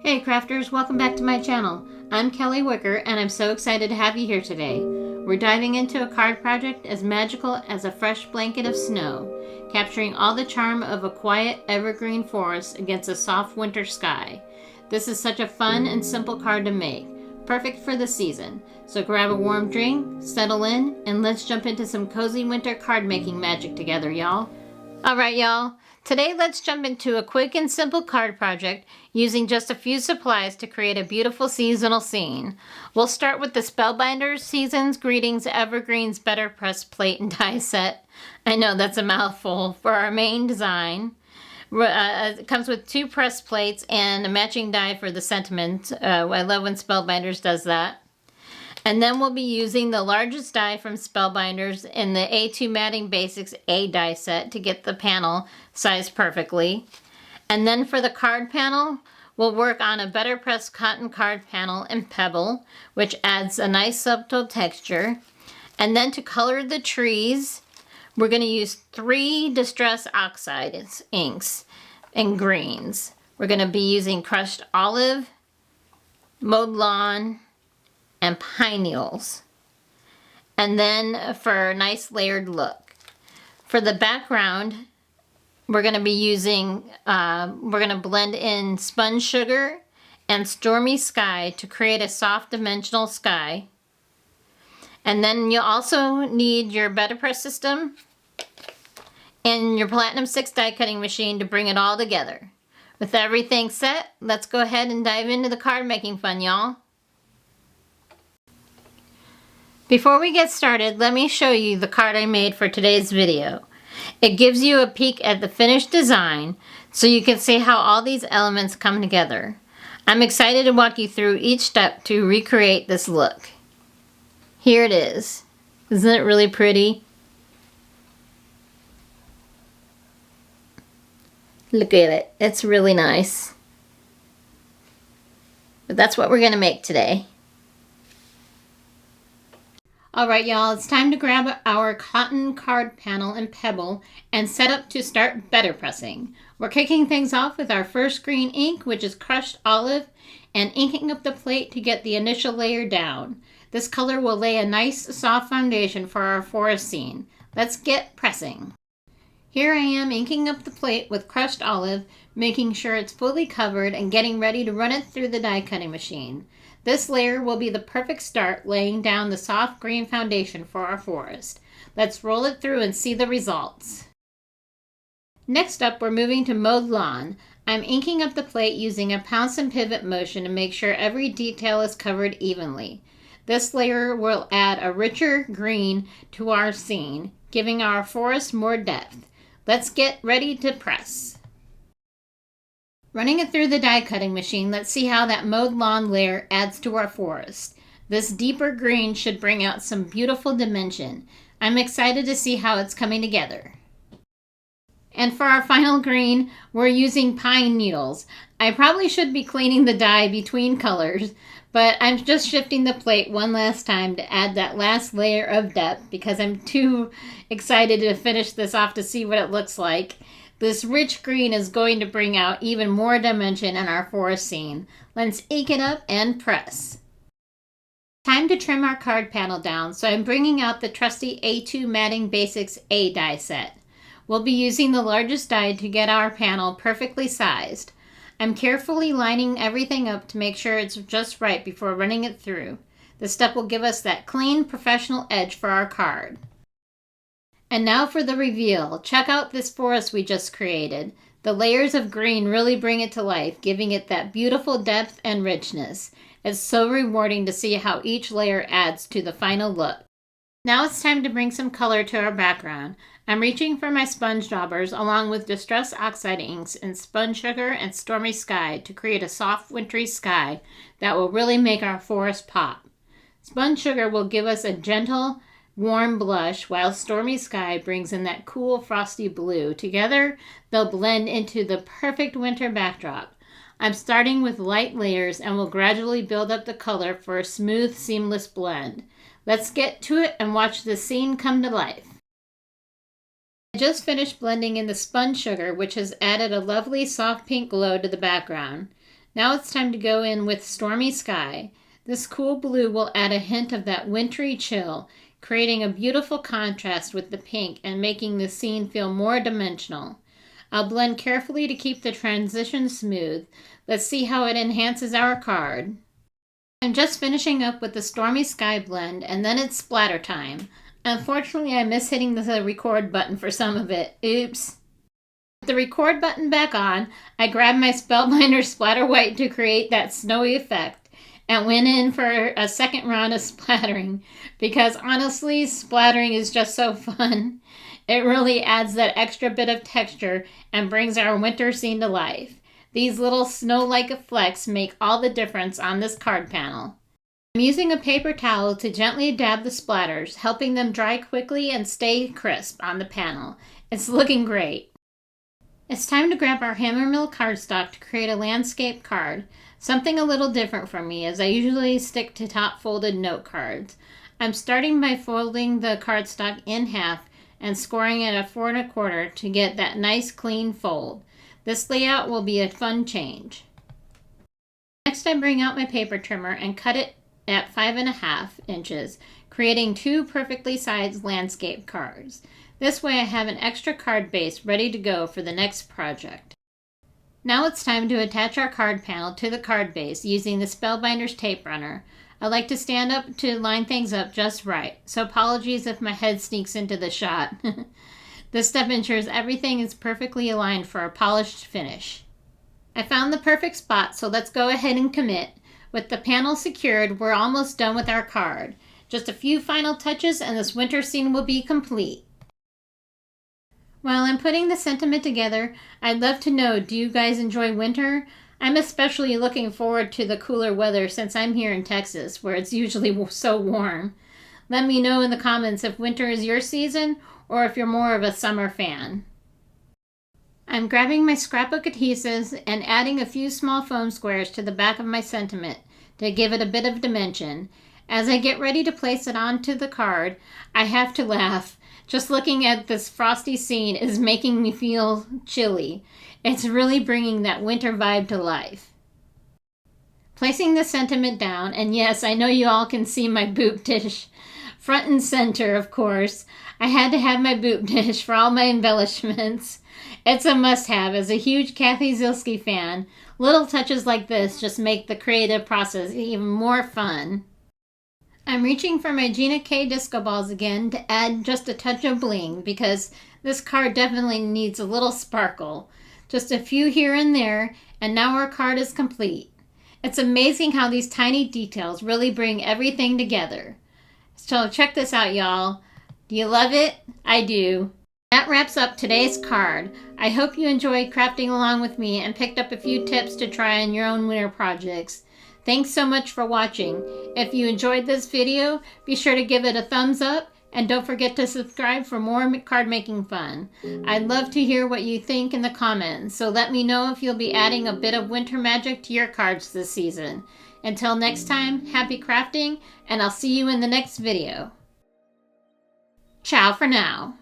Hey crafters, welcome back to my channel. I'm Kelly Wicker and I'm so excited to have you here today. We're diving into a card project as magical as a fresh blanket of snow, capturing all the charm of a quiet evergreen forest against a soft winter sky. This is such a fun and simple card to make, perfect for the season. So grab a warm drink, settle in, and let's jump into some cozy winter card making magic together, y'all. Alright y'all, today let's jump into a quick and simple card project using just a few supplies to create a beautiful seasonal scene. We'll start with the Spellbinders Season's Greetings Evergreen's BetterPress plate and die set. I know that's a mouthful for our main design. It comes with 2 press plates and a matching die for the sentiment. I love when Spellbinders does that. And then we'll be using the largest die from Spellbinders in the A2 Matting Basics A die set to get the panel sized perfectly. And then for the card panel, we'll work on a BetterPress cotton card panel in Pebble, which adds a nice subtle texture. And then to color the trees, we're going to use 3 Distress Oxide inks and greens. We're going to be using crushed olive, mowed lawn, and pine needles. And then for a nice layered look. For the background, we're going to be using, we're going to blend in Spun Sugar and Stormy Sky to create a soft dimensional sky. And then you'll also need your BetterPress system and your Platinum 6 die cutting machine to bring it all together. With everything set, let's go ahead and dive into the card making fun, y'all. Before we get started, let me show you the card I made for today's video. It gives you a peek at the finished design so you can see how all these elements come together. I'm excited to walk you through each step to recreate this look. Here it is. Isn't it really pretty? Look at it. It's really nice. But that's what we're going to make today. Alright y'all, it's time to grab our cotton card panel and Pebble and set up to start BetterPressing. We're kicking things off with our first green ink, which is crushed olive, and inking up the plate to get the initial layer down. This color will lay a nice soft foundation for our forest scene. Let's get pressing. Here I am inking up the plate with crushed olive, making sure it's fully covered and getting ready to run it through the die cutting machine. This layer will be the perfect start laying down the soft green foundation for our forest. Let's roll it through and see the results. Next up, we're moving to mowed lawn. I'm inking up the plate using a pounce and pivot motion to make sure every detail is covered evenly. This layer will add a richer green to our scene, giving our forest more depth. Let's get ready to press. Running it through the die cutting machine, let's see how that mowed lawn layer adds to our forest. This deeper green should bring out some beautiful dimension. I'm excited to see how it's coming together. And for our final green, we're using pine needles. I probably should be cleaning the die between colors, but I'm just shifting the plate one last time to add that last layer of depth because I'm too excited to finish this off to see what it looks like. This rich green is going to bring out even more dimension in our forest scene. Let's ink it up and press. Time to trim our card panel down, so I'm bringing out the trusty A2 Matting Basics A die set. We'll be using the largest die to get our panel perfectly sized. I'm carefully lining everything up to make sure it's just right before running it through. This step will give us that clean, professional edge for our card. And now for the reveal. Check out this forest we just created. The layers of green really bring it to life, giving it that beautiful depth and richness. It's so rewarding to see how each layer adds to the final look. Now it's time to bring some color to our background. I'm reaching for my sponge daubers along with Distress Oxide inks in Spun Sugar and Stormy Sky to create a soft wintry sky that will really make our forest pop. Spun Sugar will give us a gentle, warm blush, while Stormy Sky brings in that cool frosty blue. Together, they'll blend into the perfect winter backdrop. I'm starting with light layers and will gradually build up the color for a smooth, seamless blend. Let's get to it and watch the scene come to life. I just finished blending in the Spun Sugar, which has added a lovely soft pink glow to the background. Now it's time to go in with Stormy Sky. This cool blue will add a hint of that wintry chill, creating a beautiful contrast with the pink and making the scene feel more dimensional. I'll blend carefully to keep the transition smooth. Let's see how it enhances our card. I'm just finishing up with the Stormy Sky blend, and then it's splatter time. Unfortunately, I missed hitting the record button for some of it. Oops. With the record button back on, I grabbed my Spellbinders Splatter White to create that snowy effect, and went in for a second round of splattering, because honestly, splattering is just so fun. It really adds that extra bit of texture and brings our winter scene to life. These little snow-like flecks make all the difference on this card panel. I'm using a paper towel to gently dab the splatters, helping them dry quickly and stay crisp on the panel. It's looking great. It's time to grab our Hammermill cardstock to create a landscape card. Something a little different for me, as I usually stick to top-folded note cards. I'm starting by folding the cardstock in half and scoring it at 4 1/4 to get that nice clean fold. This layout will be a fun change. Next, I bring out my paper trimmer and cut it at 5 1/2 inches, creating 2 perfectly sized landscape cards. This way I have an extra card base ready to go for the next project. Now it's time to attach our card panel to the card base using the Spellbinders tape runner. I like to stand up to line things up just right, so apologies if my head sneaks into the shot. This step ensures everything is perfectly aligned for a polished finish. I found the perfect spot, so let's go ahead and commit. With the panel secured, we're almost done with our card. Just a few final touches and this winter scene will be complete. While I'm putting the sentiment together, I'd love to know, do you guys enjoy winter? I'm especially looking forward to the cooler weather since I'm here in Texas, where it's usually so warm. Let me know in the comments if winter is your season or if you're more of a summer fan. I'm grabbing my scrapbook adhesives and adding a few small foam squares to the back of my sentiment to give it a bit of dimension. As I get ready to place it onto the card, I have to laugh. Just looking at this frosty scene is making me feel chilly. It's really bringing that winter vibe to life. Placing the sentiment down, and yes, I know you all can see my boop dish. Front and center, of course. I had to have my boop dish for all my embellishments. It's a must-have. As a huge Kathy Zielski fan, little touches like this just make the creative process even more fun. I'm reaching for my Gina K disco balls again to add just a touch of bling because this card definitely needs a little sparkle. Just a few here and there, and now our card is complete. It's amazing how these tiny details really bring everything together. So check this out, y'all. Do you love it? I do. That wraps up today's card. I hope you enjoyed crafting along with me and picked up a few tips to try on your own winter projects. Thanks so much for watching. If you enjoyed this video, be sure to give it a thumbs up and don't forget to subscribe for more card making fun. I'd love to hear what you think in the comments, so let me know if you'll be adding a bit of winter magic to your cards this season. Until next time, happy crafting, and I'll see you in the next video. Ciao for now.